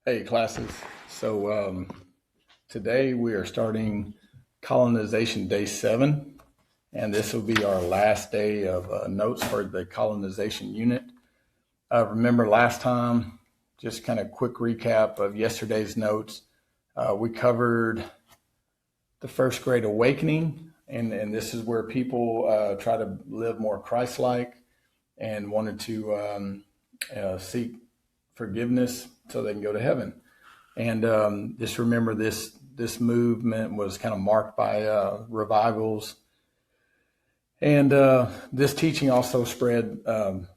Hey, classes. Today we are starting Colonization Day 7, and this will be our last day of notes for the colonization unit. Remember last time, just kind of quick recap of yesterday's notes. We covered the first great awakening, and this is where people try to live more Christ-like and wanted to seek forgiveness so they can go to heaven. And just remember, this movement was kind of marked by revivals, and this teaching also spread the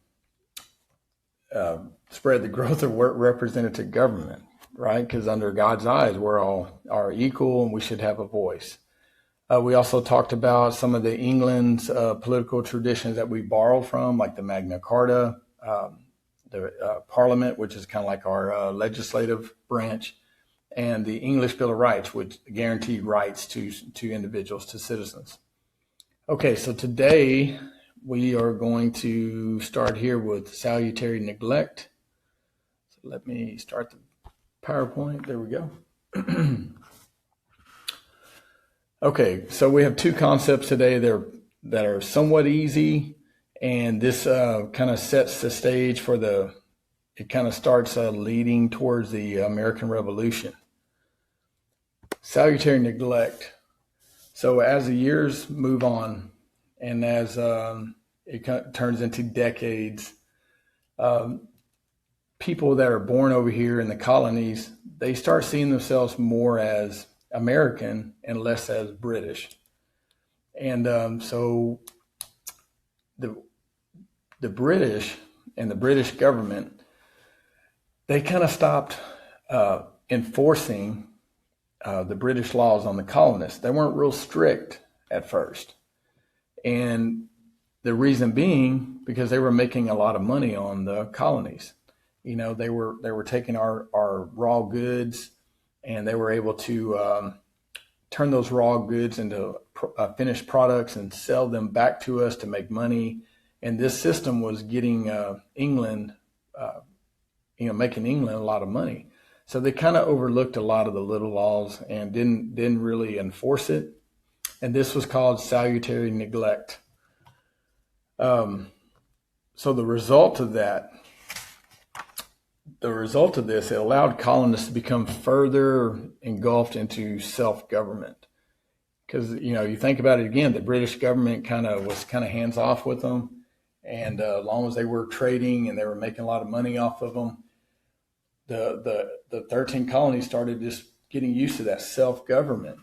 growth of representative government, right? Because under God's eyes, we're all are equal, and we should have a voice. We also talked about some of the England's political traditions that we borrow from, like the Magna Carta, the Parliament, which is kind of like our legislative branch, and the English Bill of Rights, which guaranteed rights to individuals, to citizens. Okay, so today we are going to start here with salutary neglect. So let me start the PowerPoint. There we go. Okay, so we have two concepts today that are somewhat easy, and this kind of sets the stage for it kind of starts leading towards the American Revolution. Salutary neglect. So as the years move on, and as it turns into decades, people that are born over here in the colonies, they start seeing themselves more as American and less as British. And so the British and the British government, they kind of stopped enforcing the British laws on the colonists. They weren't real strict at first. And the reason being, because they were making a lot of money on the colonies. You know, they were taking our raw goods, and they were able to turn those raw goods into finished products and sell them back to us to make money. And this system was getting England, making England a lot of money. So they kind of overlooked a lot of the little laws and didn't really enforce it. And this was called salutary neglect. So the result of this, it allowed colonists to become further engulfed into self-government. Because, you think about it again, the British government was hands off with them. And as long as they were trading and they were making a lot of money off of them, the 13 colonies started just getting used to that self-government.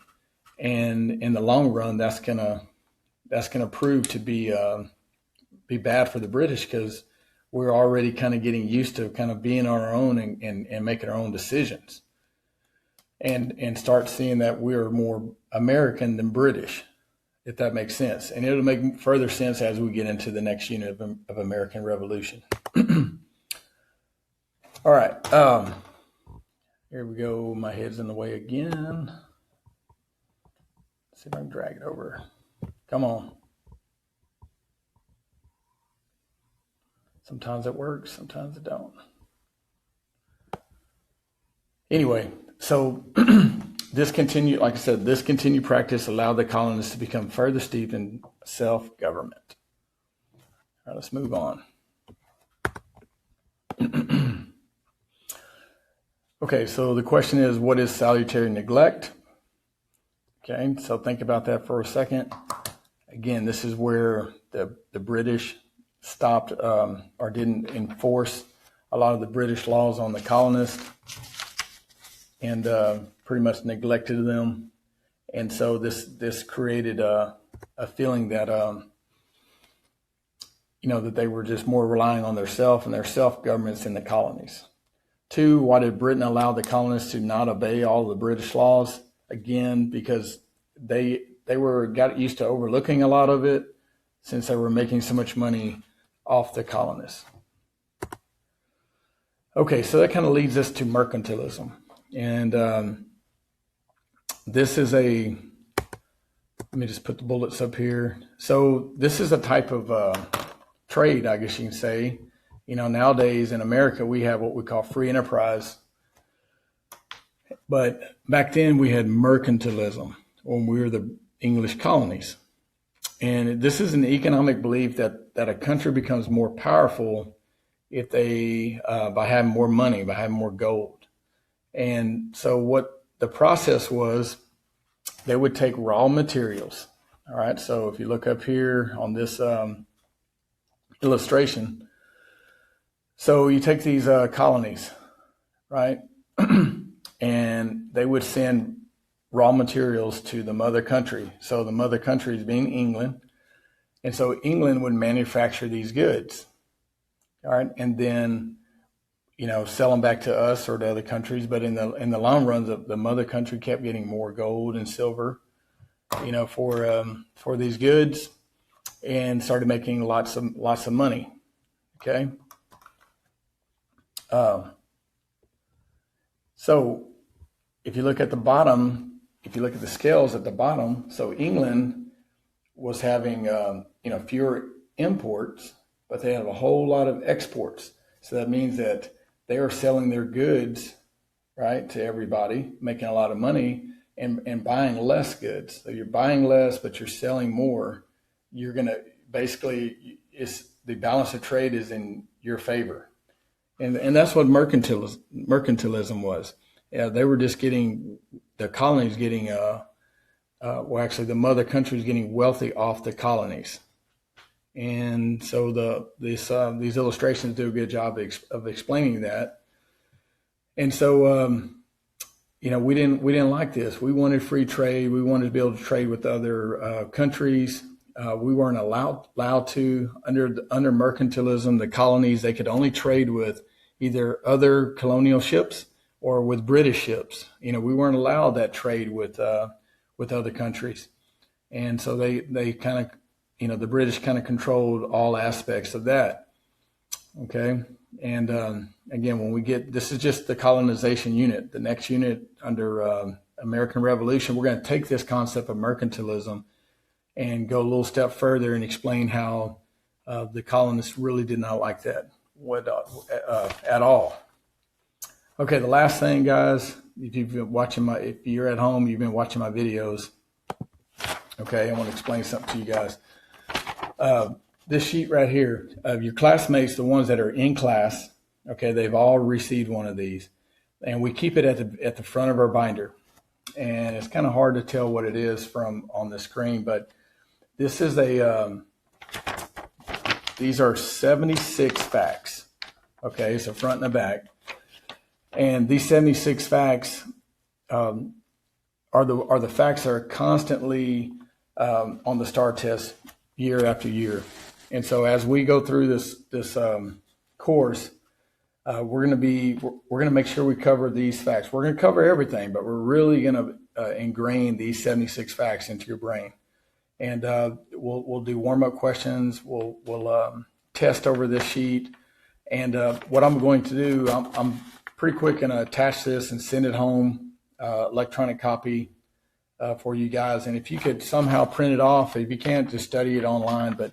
And in the long run, that's gonna prove to be bad for the British, because we're already kind of getting used to kind of being on our own and making our own decisions, and start seeing that we're more American than British, if that makes sense. And it'll make further sense as we get into the next unit of American Revolution. All right, here we go. My head's in the way again. Let's see if I can drag it over. Come on. Sometimes it works, sometimes it don't. Anyway, so this continued practice allowed the colonists to become further steeped in self-government. All right, let's move on. Okay, so the question is, what is salutary neglect? Okay, so think about that for a second. Again, this is where the British stopped or didn't enforce a lot of the British laws on the colonists, and pretty much neglected them. And so this created a feeling that that they were just more relying on themselves and their self-governments in the colonies. Two, why did Britain allow the colonists to not obey all the British laws? Again, because they got used to overlooking a lot of it, since they were making so much money off the colonists. Okay, so that kind of leads us to mercantilism. And this is let me just put the bullets up here. So this is a type of trade, I guess you can say. Nowadays in America, we have what we call free enterprise. But back then we had mercantilism when we were the English colonies. And this is an economic belief that a country becomes more powerful if they, by having more money, by having more gold. And so what the process was, they would take raw materials. All right. So if you look up here on this illustration, so you take these colonies, right? And they would send raw materials to the mother country. So the mother country is being England. And so England would manufacture these goods. All right. And then, sell them back to us or to other countries. But in the long run, the mother country kept getting more gold and silver, for these goods, and started making lots of money. Okay. So if you look at the bottom, if you look at the scales at the bottom, so England was having, fewer imports, but they have a whole lot of exports. So that means that they are selling their goods, right, to everybody, making a lot of money and buying less goods. So you're buying less, but you're selling more. You're going to basically, the balance of trade is in your favor. And that's what mercantilism was. Yeah, they were just getting, the colonies getting, the mother country is getting wealthy off the colonies. And so these illustrations do a good job of explaining that. And so, we didn't like this. We wanted free trade. We wanted to be able to trade with other countries. We weren't allowed to under mercantilism. The colonies, they could only trade with either other colonial ships or with British ships. We weren't allowed that trade with other countries, and so they kind of, the British kind of controlled all aspects of that. Okay, and again, when we get, this is just the colonization unit. The next unit under American Revolution, we're going to take this concept of mercantilism and go a little step further and explain how the colonists really did not like that at all. Okay, the last thing, guys, if you're at home, you've been watching my videos. Okay, I want to explain something to you guys. This sheet right here, your classmates, the ones that are in class, okay, they've all received one of these, and we keep it at the front of our binder. And it's kind of hard to tell what it is from on the screen, but this is these are 76 facts. Okay, so front and the back. And these 76 facts are the facts that are constantly on the STAR test year after year. And so as we go through this course, we're going to make sure we cover these facts. We're going to cover everything, but we're really going to ingrain these 76 facts into your brain. And we'll do warm-up questions. We'll test over this sheet. And what I'm going to do, I'm pretty quick going to attach this and send it home, electronic copy for you guys. And if you could somehow print it off, if you can't, just study it online. But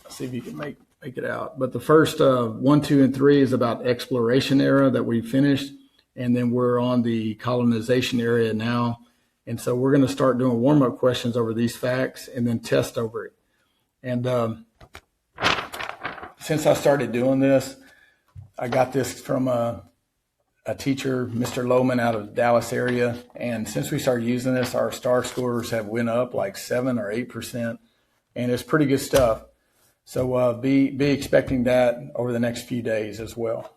see if you can make it out. But the first 1, 2, and 3 is about exploration era that we finished. And then we're on the colonization area now. And so we're going to start doing warm-up questions over these facts and then test over it. And since I started doing this, I got this from a teacher, Mr. Lohman, out of the Dallas area. And since we started using this, our STAR scores have went up like 7 or 8%. And it's pretty good stuff. So be expecting that over the next few days as well.